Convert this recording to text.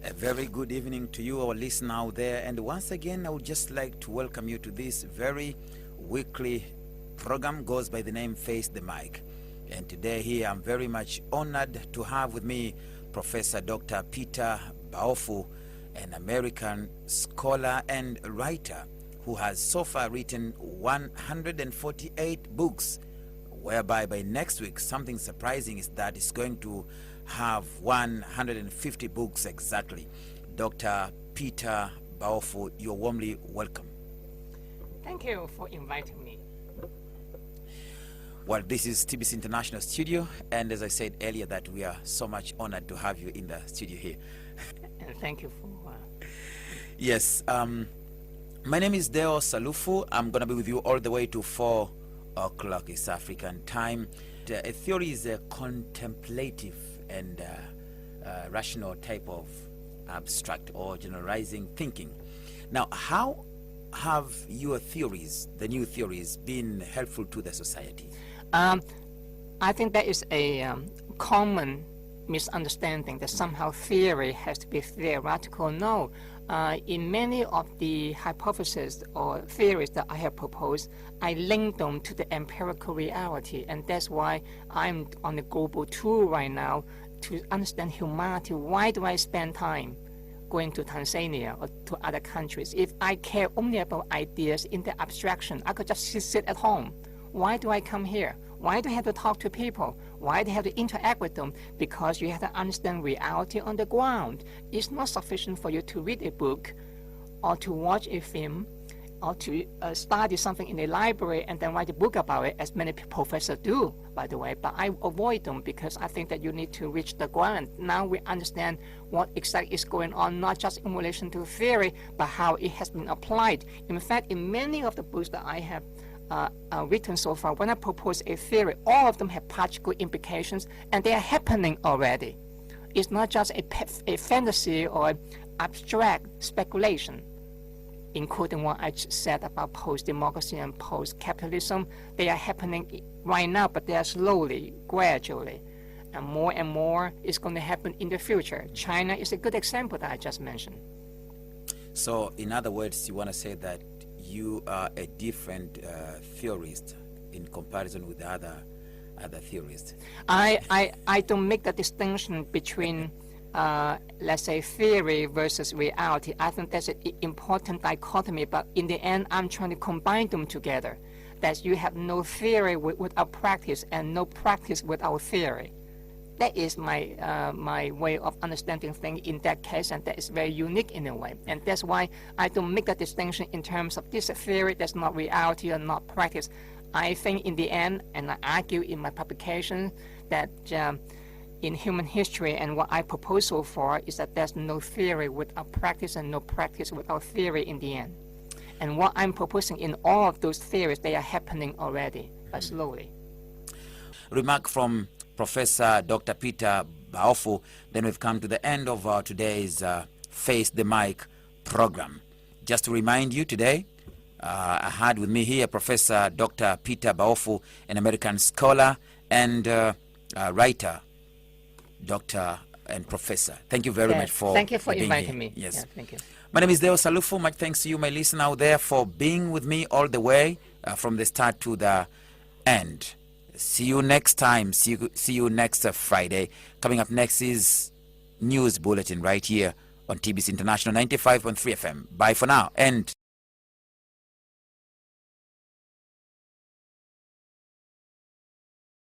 A very good evening to you, our listener out there. And once again, I would just like to welcome you to this very weekly program, goes by the name Face the Mic. And today here, I'm very much honored to have with me Professor Dr. Peter Baofu, an American scholar and writer who has so far written 148 books, whereby by next week, something surprising is that it's going to have 150 books exactly. Dr. Peter Baofu, you're warmly welcome. Thank you for inviting me. Well, this is TBC International Studio, and as I said earlier, that we are so much honored to have you in the studio here. And thank you for... Yes, my name is Deogralias Salufu. I'm going to be with you all the way to 4 o'clock East African time. A theory is a contemplative and rational type of abstract or generalizing thinking. Now, how have your theories, the new theories, been helpful to the society? I think that is a common misunderstanding that somehow theory has to be theoretical. No. In many of the hypotheses or theories that I have proposed, I link them to the empirical reality, and that's why I'm on a global tour right now to understand humanity. Why do I spend time going to Tanzania or to other countries? If I care only about ideas in the abstraction, I could just sit at home. Why do I come here? Why do I have to talk to people? Why do I have to interact with them? Because you have to understand reality on the ground. It's not sufficient for you to read a book or to watch a film or to study something in a library and then write a book about it, as many professors do, by the way. But I avoid them because I think that you need to reach the ground. Now we understand what exactly is going on, not just in relation to theory, but how it has been applied. In fact, in many of the books that I have written so far, when I propose a theory, all of them have practical implications, and they are happening already. It's not just a fantasy or abstract speculation, including what I said about post-democracy and post-capitalism. They are happening right now, but they are slowly, gradually, and more is going to happen in the future. China is a good example that I just mentioned. So, in other words, you want to say that you are a different theorist in comparison with the other theorists. I don't make the distinction between let's say theory versus reality. I think that's an important dichotomy, but in the end I'm trying to combine them together. That you have no theory without practice and no practice without theory. That is my way of understanding things in that case, and that is very unique in a way. And that's why I don't make that distinction in terms of this theory that's not reality or not practice. I think in the end, and I argue in my publication, that in human history and what I propose so far is that there's no theory without practice and no practice without theory in the end. And what I'm proposing in all of those theories, they are happening already, but slowly. Remark from Professor Dr. Peter Baofu. Then we've come to the end of today's Face the Mic program. Just to remind you today, I had with me here Professor Dr. Peter Baofu, an American scholar and writer, doctor and professor. Thank you very much for Thank you for being inviting here. me. Yes. Yeah, thank you. My name is Deogralias Salufu. Much thanks to you, my listener out there, for being with me all the way from the start to the end. See you next time. See you next Friday. Coming up next is News Bulletin right here on TBC International 95.3 FM. Bye for now and